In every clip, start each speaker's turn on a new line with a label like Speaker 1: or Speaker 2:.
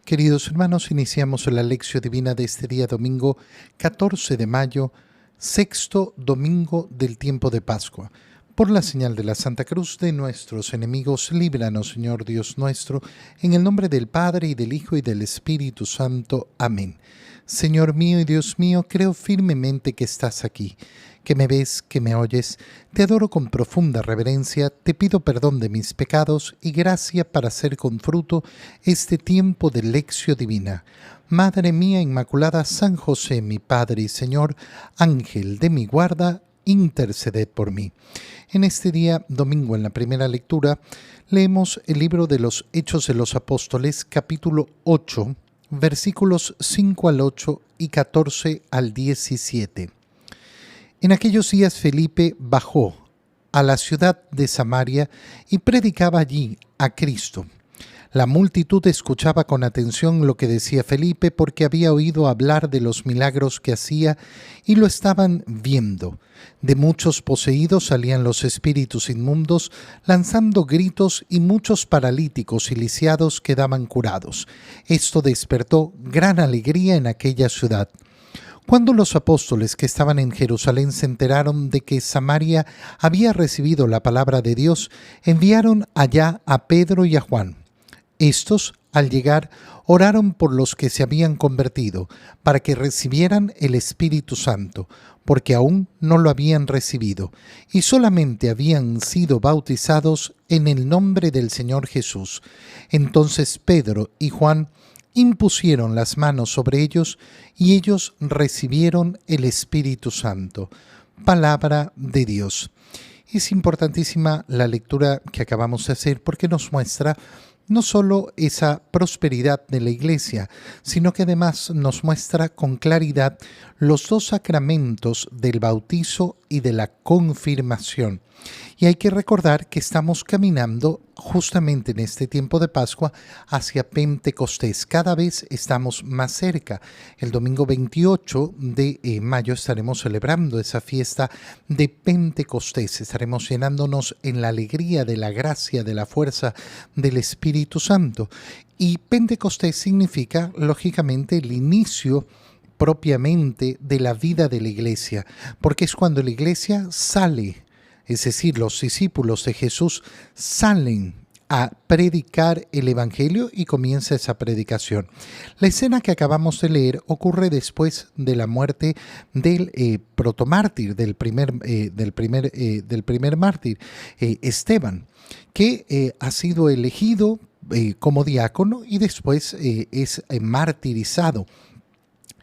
Speaker 1: Queridos hermanos, iniciamos la lección divina de este día domingo 14 de mayo, sexto domingo del tiempo de Pascua. Por la señal de la Santa Cruz de nuestros enemigos, líbranos, Señor Dios nuestro, en el nombre del Padre, y del Hijo, y del Espíritu Santo. Amén. Señor mío y Dios mío, creo firmemente que estás aquí, que me ves, que me oyes. Te adoro con profunda reverencia, te pido perdón de mis pecados y gracia para hacer con fruto este tiempo de lección divina. Madre mía Inmaculada, San José, mi Padre y Señor, Ángel de mi guarda, interceded por mí. En este día, domingo, en la primera lectura, leemos el libro de los Hechos de los Apóstoles, capítulo 8, versículos 5 al 8 y 14 al 17. En aquellos días Felipe bajó a la ciudad de Samaria y predicaba allí a Cristo. La multitud escuchaba con atención lo que decía Felipe porque había oído hablar de los milagros que hacía y lo estaban viendo. De muchos poseídos salían los espíritus inmundos, lanzando gritos, y muchos paralíticos y lisiados quedaban curados. Esto despertó gran alegría en aquella ciudad. Cuando los apóstoles que estaban en Jerusalén se enteraron de que Samaria había recibido la palabra de Dios, enviaron allá a Pedro y a Juan. Estos, al llegar, oraron por los que se habían convertido, para que recibieran el Espíritu Santo, porque aún no lo habían recibido, y solamente habían sido bautizados en el nombre del Señor Jesús. Entonces Pedro y Juan impusieron las manos sobre ellos, y ellos recibieron el Espíritu Santo. Palabra de Dios. Es importantísima la lectura que acabamos de hacer porque nos muestra no solo esa prosperidad de la Iglesia, sino que además nos muestra con claridad los dos sacramentos del bautizo y de la confirmación. Y hay que recordar que estamos caminando justamente en este tiempo de Pascua hacia Pentecostés. Cada vez estamos más cerca. El domingo 28 de mayo estaremos celebrando esa fiesta de Pentecostés. Estaremos llenándonos en la alegría de la gracia, de la fuerza del Espíritu Santo. Y Pentecostés significa, lógicamente, el inicio propiamente de la vida de la Iglesia, porque es cuando la Iglesia sale. Es decir, los discípulos de Jesús salen a predicar el Evangelio y comienza esa predicación. La escena que acabamos de leer ocurre después de la muerte del protomártir, del primer mártir, Esteban, que ha sido elegido como diácono y después es martirizado.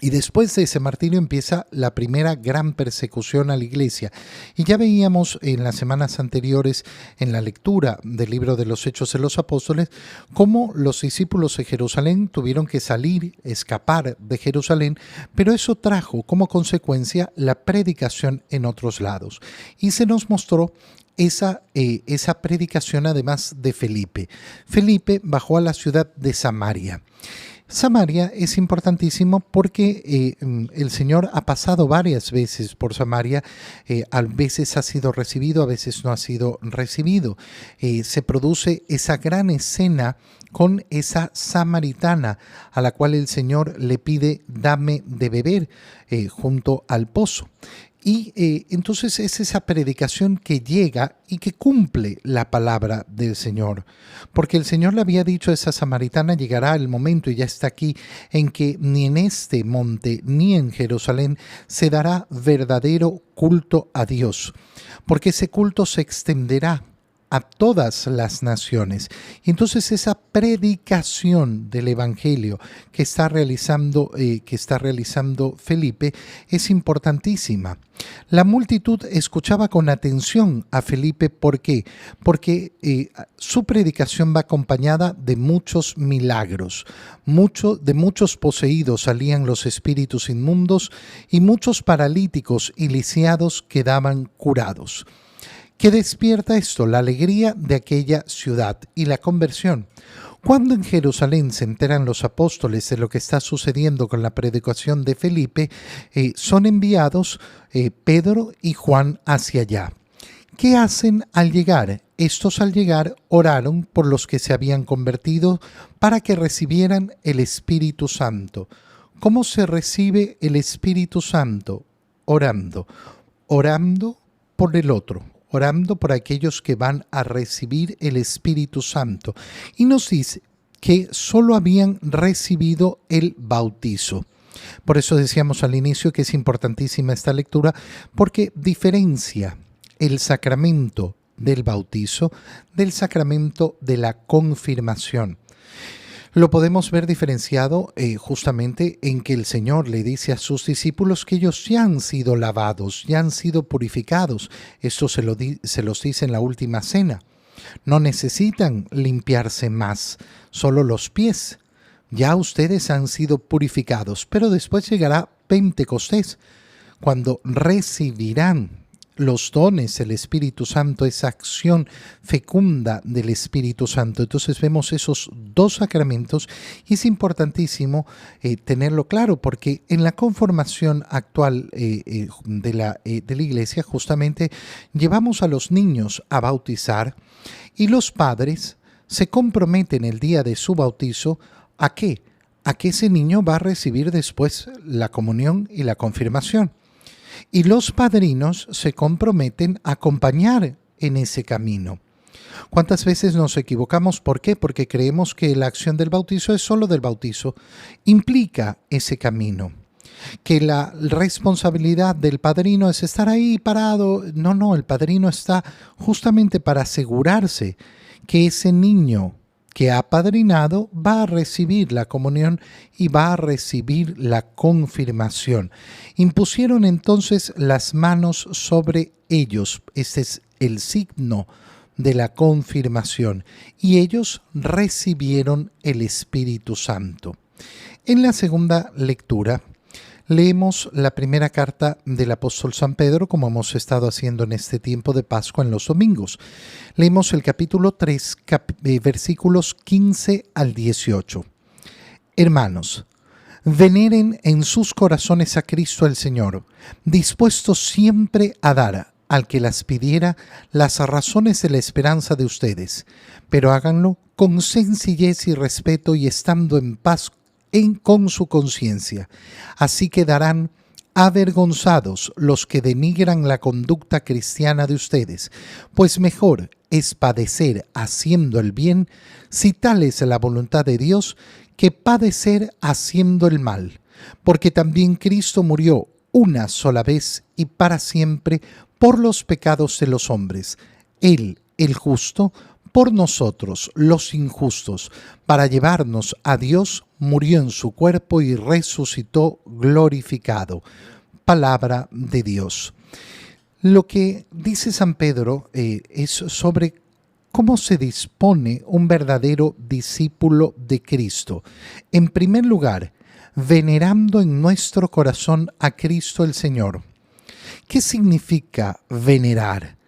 Speaker 1: Y después de ese martirio empieza la primera gran persecución a la Iglesia. Y ya veíamos en las semanas anteriores, en la lectura del libro de los Hechos de los Apóstoles, cómo los discípulos de Jerusalén tuvieron que salir, escapar de Jerusalén, pero eso trajo como consecuencia la predicación en otros lados. Y se nos mostró esa predicación además de Felipe. Felipe bajó a la ciudad de Samaria. Samaria es importantísimo porque el Señor ha pasado varias veces por Samaria, a veces ha sido recibido, a veces no ha sido recibido. Se produce esa gran escena con esa samaritana a la cual el Señor le pide dame de beber junto al pozo. Y entonces es esa predicación que llega y que cumple la palabra del Señor. Porque el Señor le había dicho a esa samaritana, llegará el momento, y ya está aquí, en que ni en este monte ni en Jerusalén se dará verdadero culto a Dios. Porque ese culto se extenderá a todas las naciones. Y entonces esa predicación del Evangelio que está realizando Felipe es importantísima. La multitud escuchaba con atención a Felipe. ¿Por qué? Porque su predicación va acompañada de muchos milagros. De muchos poseídos salían los espíritus inmundos y muchos paralíticos y lisiados quedaban curados. ¿Qué despierta esto? La alegría de aquella ciudad y la conversión. Cuando en Jerusalén se enteran los apóstoles de lo que está sucediendo con la predicación de Felipe, son enviados Pedro y Juan hacia allá. ¿Qué hacen al llegar? Estos al llegar oraron por los que se habían convertido para que recibieran el Espíritu Santo. ¿Cómo se recibe el Espíritu Santo? Orando. Orando por el otro, orando por aquellos que van a recibir el Espíritu Santo. Y nos dice que solo habían recibido el bautizo. Por eso decíamos al inicio que es importantísima esta lectura, porque diferencia el sacramento del bautizo del sacramento de la confirmación. Lo podemos ver diferenciado justamente en que el Señor le dice a sus discípulos que ellos ya han sido lavados, ya han sido purificados. Esto se los dice en la última cena. No necesitan limpiarse más, solo los pies. Ya ustedes han sido purificados, pero después llegará Pentecostés, cuando recibirán los dones, el Espíritu Santo, esa acción fecunda del Espíritu Santo. Entonces vemos esos dos sacramentos y es importantísimo tenerlo claro, porque en la conformación actual de la Iglesia justamente llevamos a los niños a bautizar y los padres se comprometen el día de su bautizo ¿a qué? A que ese niño va a recibir después la comunión y la confirmación. Y los padrinos se comprometen a acompañar en ese camino. ¿Cuántas veces nos equivocamos? ¿Por qué? Porque creemos que la acción del bautizo es solo del bautizo. Implica ese camino. Que la responsabilidad del padrino es estar ahí parado. No, el padrino está justamente para asegurarse que ese niño que ha apadrinado va a recibir la comunión y va a recibir la confirmación. Impusieron entonces las manos sobre ellos. Este es el signo de la confirmación. Y ellos recibieron el Espíritu Santo. En la segunda lectura leemos la primera carta del apóstol San Pedro, como hemos estado haciendo en este tiempo de Pascua en los domingos. Leemos el capítulo 3, versículos 15 al 18. Hermanos, veneren en sus corazones a Cristo el Señor, dispuestos siempre a dar al que las pidiera las razones de la esperanza de ustedes, pero háganlo con sencillez y respeto y estando en paz con su conciencia. Así quedarán avergonzados los que denigran la conducta cristiana de ustedes, pues mejor es padecer haciendo el bien, si tal es la voluntad de Dios, que padecer haciendo el mal, porque también Cristo murió una sola vez y para siempre por los pecados de los hombres, Él, el justo, por nosotros, los injustos, para llevarnos a Dios, murió en su cuerpo y resucitó glorificado. Palabra de Dios. Lo que dice San Pedro es sobre cómo se dispone un verdadero discípulo de Cristo. En primer lugar, venerando en nuestro corazón a Cristo el Señor. ¿Qué significa venerar?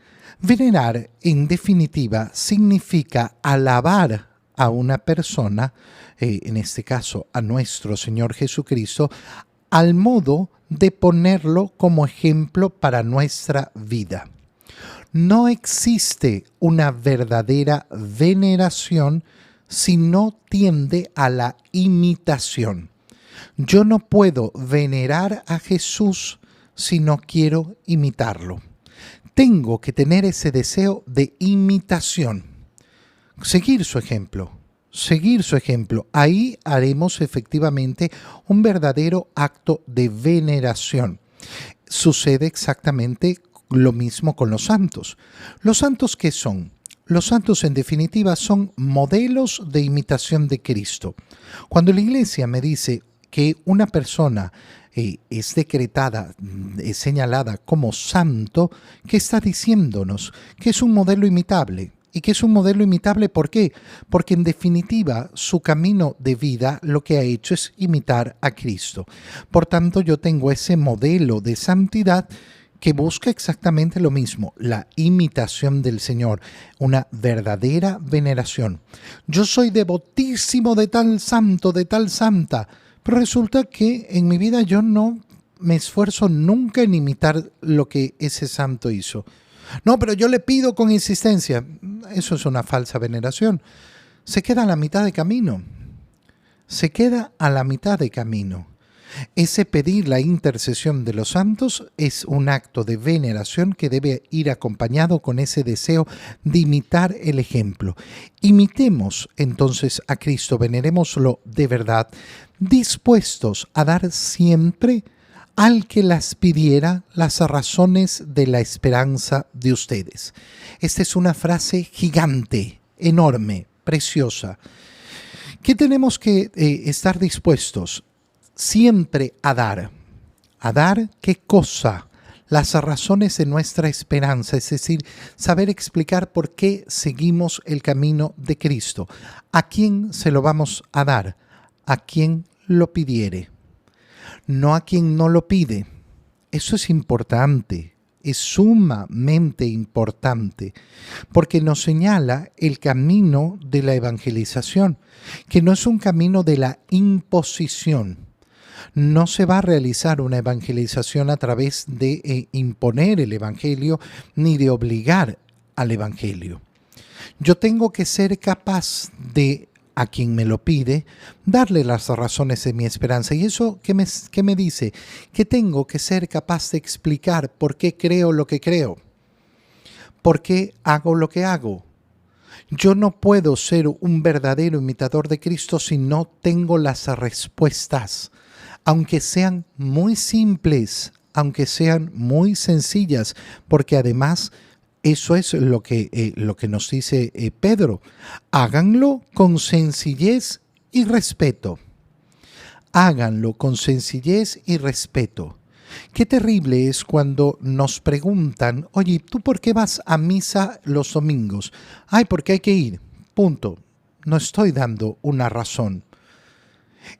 Speaker 1: Venerar, en definitiva, significa alabar a una persona, en este caso a nuestro Señor Jesucristo, al modo de ponerlo como ejemplo para nuestra vida. No existe una verdadera veneración si no tiende a la imitación. Yo no puedo venerar a Jesús si no quiero imitarlo. Tengo que tener ese deseo de imitación, seguir su ejemplo. Ahí haremos efectivamente un verdadero acto de veneración. Sucede exactamente lo mismo con los santos. ¿Los santos qué son? Los santos, en definitiva, son modelos de imitación de Cristo. Cuando la Iglesia me dice que una persona es decretada, es señalada como santo, ¿qué está diciéndonos? Que es un modelo imitable. ¿Y que es un modelo imitable? ¿Por qué? Porque en definitiva su camino de vida lo que ha hecho es imitar a Cristo. Por tanto, yo tengo ese modelo de santidad que busca exactamente lo mismo, la imitación del Señor, una verdadera veneración. Yo soy devotísimo de tal santo, de tal santa, pero resulta que en mi vida yo no me esfuerzo nunca en imitar lo que ese santo hizo. No, pero yo le pido con insistencia. Eso es una falsa veneración. Se queda a la mitad de camino. Se queda a la mitad de camino. Ese pedir la intercesión de los santos es un acto de veneración que debe ir acompañado con ese deseo de imitar el ejemplo. Imitemos entonces a Cristo, venerémoslo de verdad, dispuestos a dar siempre al que las pidiera las razones de la esperanza de ustedes. Esta es una frase gigante, enorme, preciosa. ¿Qué tenemos que estar dispuestos? Siempre a dar. ¿A dar qué cosa? Las razones de nuestra esperanza, es decir, saber explicar por qué seguimos el camino de Cristo. ¿A quién se lo vamos a dar? A quien lo pidiere, no a quien no lo pide. Eso es importante, es sumamente importante, porque nos señala el camino de la evangelización, que no es un camino de la imposición. No se va a realizar una evangelización a través de imponer el evangelio ni de obligar al evangelio. Yo tengo que ser capaz de, a quien me lo pide, darle las razones de mi esperanza. ¿Y eso qué me dice? Que tengo que ser capaz de explicar por qué creo lo que creo, por qué hago lo que hago. Yo no puedo ser un verdadero imitador de Cristo si no tengo las respuestas, aunque sean muy simples, aunque sean muy sencillas, porque además eso es lo que nos dice Pedro. Háganlo con sencillez y respeto. Háganlo con sencillez y respeto. Qué terrible es cuando nos preguntan, oye, ¿tú por qué vas a misa los domingos? Ay, porque hay que ir. Punto. No estoy dando una razón.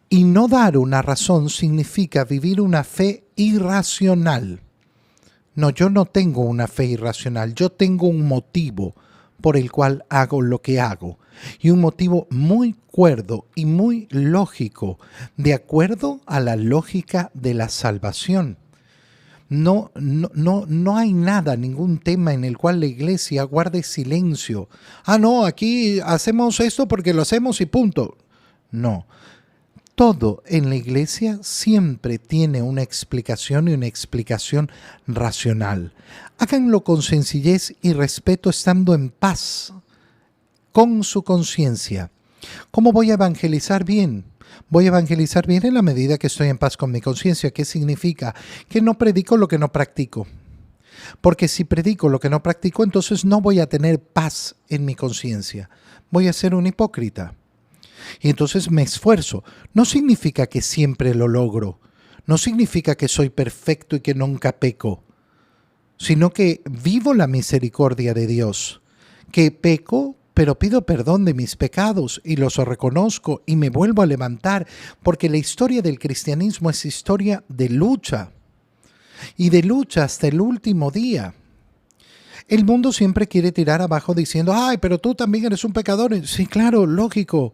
Speaker 1: Y no dar una razón significa vivir una fe irracional. No, yo no tengo una fe irracional, yo tengo un motivo por el cual hago lo que hago. Y un motivo muy cuerdo y muy lógico, de acuerdo a la lógica de la salvación. No hay nada, ningún tema en el cual la iglesia guarde silencio. Ah, no, aquí hacemos esto porque lo hacemos y punto. No. Todo en la iglesia siempre tiene una explicación y una explicación racional. Háganlo con sencillez y respeto, estando en paz con su conciencia. ¿Cómo voy a evangelizar bien? Voy a evangelizar bien en la medida que estoy en paz con mi conciencia. ¿Qué significa? Que no predico lo que no practico. Porque si predico lo que no practico, entonces no voy a tener paz en mi conciencia. Voy a ser un hipócrita. Y entonces me esfuerzo. No significa que siempre lo logro. No significa que soy perfecto y que nunca peco. Sino que vivo la misericordia de Dios. Que peco, pero pido perdón de mis pecados y los reconozco y me vuelvo a levantar. Porque la historia del cristianismo es historia de lucha. Y de lucha hasta el último día. El mundo siempre quiere tirar abajo diciendo, ay, pero tú también eres un pecador. Sí, claro, lógico.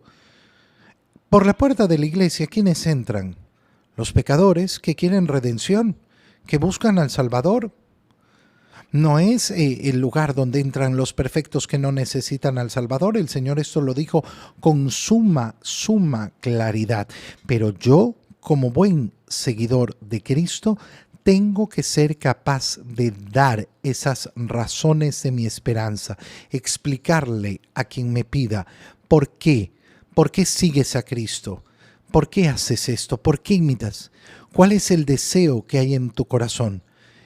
Speaker 1: Por la puerta de la iglesia, ¿quiénes entran? Los pecadores que quieren redención, que buscan al Salvador. No es el lugar donde entran los perfectos que no necesitan al Salvador. El Señor esto lo dijo con suma claridad. Pero yo, como buen seguidor de Cristo, tengo que ser capaz de dar esas razones de mi esperanza, explicarle a quien me pida por qué. ¿Por qué sigues a Cristo? ¿Por qué haces esto? ¿Por qué imitas? ¿Cuál es el deseo que hay en tu corazón?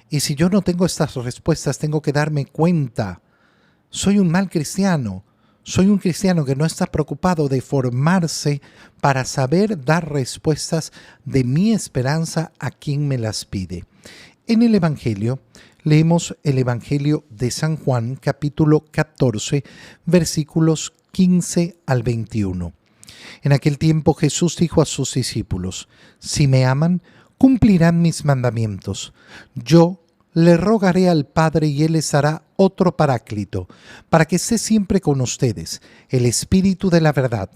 Speaker 1: Y si yo no tengo estas respuestas, tengo que darme cuenta. Soy un mal cristiano. Soy un cristiano que no está preocupado de formarse para saber dar respuestas de mi esperanza a quien me las pide. En el Evangelio, leemos el Evangelio de San Juan, capítulo 14, versículos 15 al 21. En aquel tiempo Jesús dijo a sus discípulos, si me aman, cumplirán mis mandamientos. Yo le rogaré al Padre y Él les dará otro Paráclito, para que esté siempre con ustedes, el Espíritu de la verdad.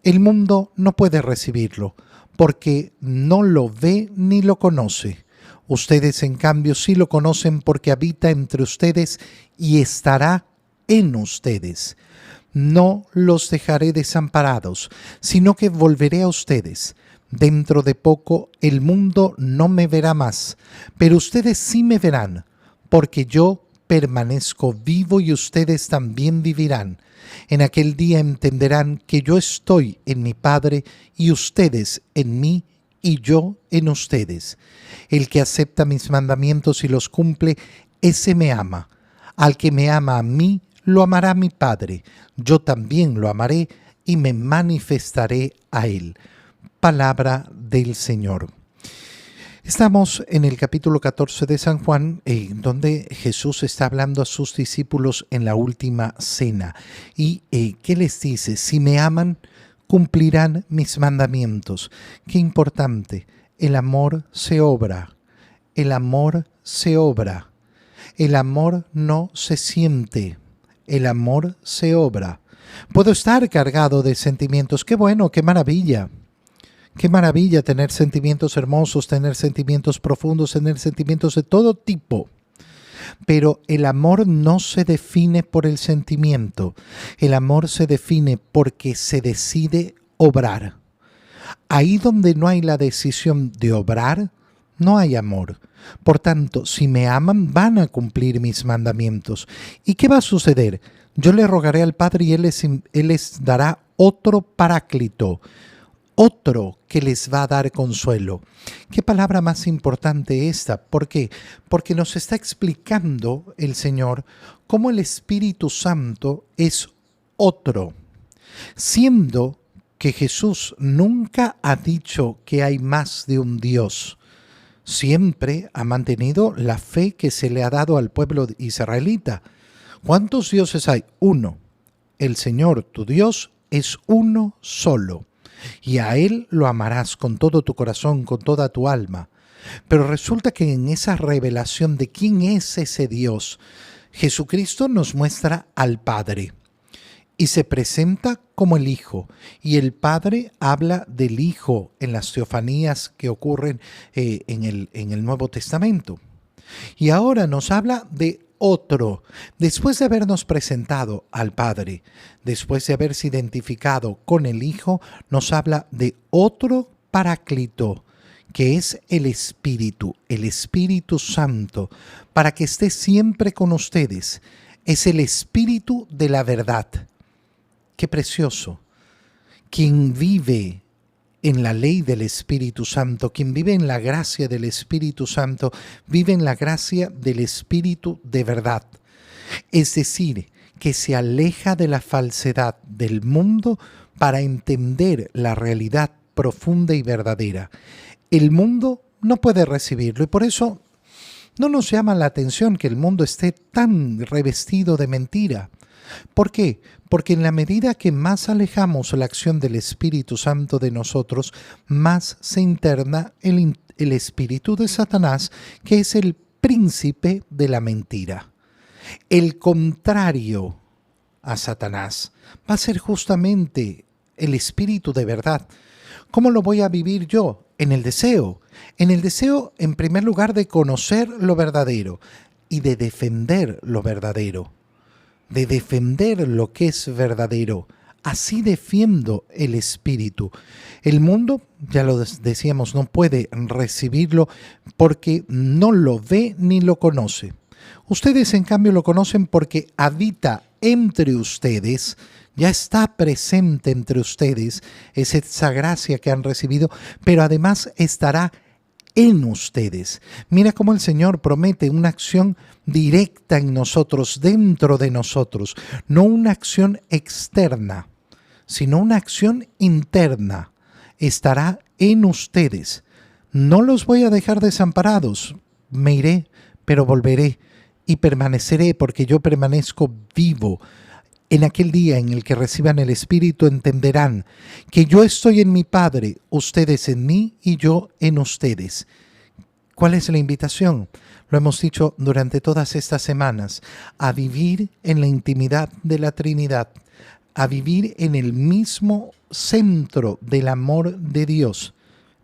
Speaker 1: El mundo no puede recibirlo, porque no lo ve ni lo conoce. Ustedes, en cambio, sí lo conocen porque habita entre ustedes y estará en ustedes. No los dejaré desamparados, sino que volveré a ustedes. Dentro de poco el mundo no me verá más, pero ustedes sí me verán, porque yo permanezco vivo y ustedes también vivirán. En aquel día entenderán que yo estoy en mi Padre y ustedes en mí y yo en ustedes. El que acepta mis mandamientos y los cumple, ese me ama. Al que me ama a mí, lo amará mi Padre. Yo también lo amaré y me manifestaré a él. Palabra del Señor. Estamos en el capítulo 14 de San Juan, donde Jesús está hablando a sus discípulos en la última cena. ¿Y qué les dice? Si me aman, cumplirán mis mandamientos. Qué importante. El amor se obra. El amor se obra. El amor no se siente. El amor se obra. Puedo estar cargado de sentimientos. Qué bueno, qué maravilla. Qué maravilla tener sentimientos hermosos, tener sentimientos profundos, tener sentimientos de todo tipo. Pero el amor no se define por el sentimiento. El amor se define porque se decide obrar. Ahí donde no hay la decisión de obrar, no hay amor. Por tanto, si me aman, van a cumplir mis mandamientos. ¿Y qué va a suceder? Yo le rogaré al Padre y Él les dará otro paráclito, otro que les va a dar consuelo. ¿Qué palabra más importante esta? ¿Por qué? Porque nos está explicando el Señor cómo el Espíritu Santo es otro, siendo que Jesús nunca ha dicho que hay más de un Dios. Siempre ha mantenido la fe que se le ha dado al pueblo israelita. ¿Cuántos dioses hay? Uno. El Señor, tu Dios, es uno solo. Y a Él lo amarás con todo tu corazón, con toda tu alma. Pero resulta que en esa revelación de quién es ese Dios, Jesucristo nos muestra al Padre y se presenta como el Hijo. Y el Padre habla del Hijo en las teofanías que ocurren en el Nuevo Testamento. Y ahora nos habla de otro. Después de habernos presentado al Padre, después de haberse identificado con el Hijo, nos habla de otro paráclito, que es el Espíritu Santo, para que esté siempre con ustedes. Es el Espíritu de la verdad. Qué precioso. Quien vive en la ley del Espíritu Santo, quien vive en la gracia del Espíritu Santo, vive en la gracia del Espíritu de verdad. Es decir, que se aleja de la falsedad del mundo para entender la realidad profunda y verdadera. El mundo no puede recibirlo y por eso no nos llama la atención que el mundo esté tan revestido de mentira. ¿Por qué? Porque en la medida que más alejamos la acción del Espíritu Santo de nosotros, más se interna el espíritu de Satanás, que es el príncipe de la mentira. El contrario a Satanás va a ser justamente el espíritu de verdad. ¿Cómo lo voy a vivir yo? En el deseo. En el deseo, en primer lugar, de conocer lo verdadero y de defender lo verdadero. De defender lo que es verdadero. Así defiendo el espíritu. El mundo, ya lo decíamos, no puede recibirlo porque no lo ve ni lo conoce. Ustedes, en cambio, lo conocen porque habita entre ustedes, ya está presente entre ustedes, es esa gracia que han recibido, pero además estará en ustedes. Mira cómo el Señor promete una acción directa en nosotros, dentro de nosotros, no una acción externa, sino una acción interna. Estará en ustedes. No los voy a dejar desamparados. Me iré, pero volveré y permaneceré porque yo permanezco vivo. En aquel día en el que reciban el Espíritu entenderán que yo estoy en mi Padre, ustedes en mí y yo en ustedes. ¿Cuál es la invitación? Lo hemos dicho durante todas estas semanas, a vivir en la intimidad de la Trinidad, a vivir en el mismo centro del amor de Dios,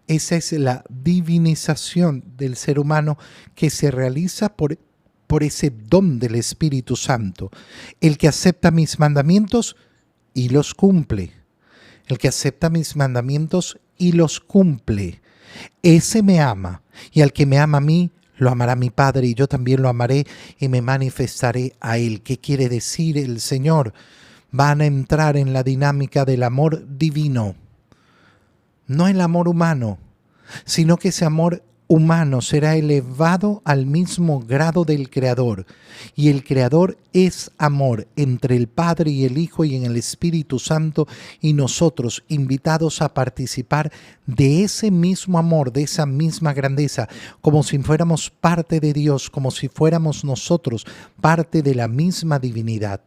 Speaker 1: Esa es la divinización del ser humano que se realiza por ese don del Espíritu Santo. El que acepta mis mandamientos y los cumple. El que acepta mis mandamientos y los cumple. Ese me ama, y al que me ama a mí, lo amará mi Padre, y yo también lo amaré y me manifestaré a él. ¿Qué quiere decir el Señor? Van a entrar en la dinámica del amor divino, no el amor humano, sino que ese amor humano será elevado al mismo grado del Creador. Y el Creador es amor entre el Padre y el Hijo y en el Espíritu Santo, y nosotros invitados a participar de ese mismo amor, de esa misma grandeza, como si fuéramos parte de Dios, como si fuéramos nosotros parte de la misma divinidad.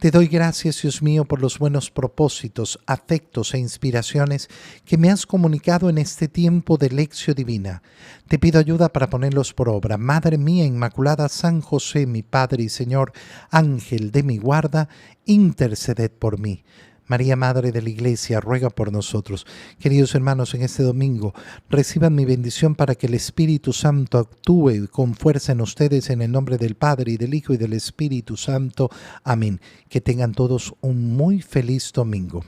Speaker 1: Te doy gracias, Dios mío, por los buenos propósitos, afectos e inspiraciones que me has comunicado en este tiempo de lección divina. Te pido ayuda para ponerlos por obra. Madre mía Inmaculada, San José, mi Padre y Señor, Ángel de mi guarda, interceded por mí. María, Madre de la Iglesia, ruega por nosotros. Queridos hermanos, en este domingo reciban mi bendición para que el Espíritu Santo actúe con fuerza en ustedes, en el nombre del Padre, y del Hijo, y del Espíritu Santo. Amén. Que tengan todos un muy feliz domingo.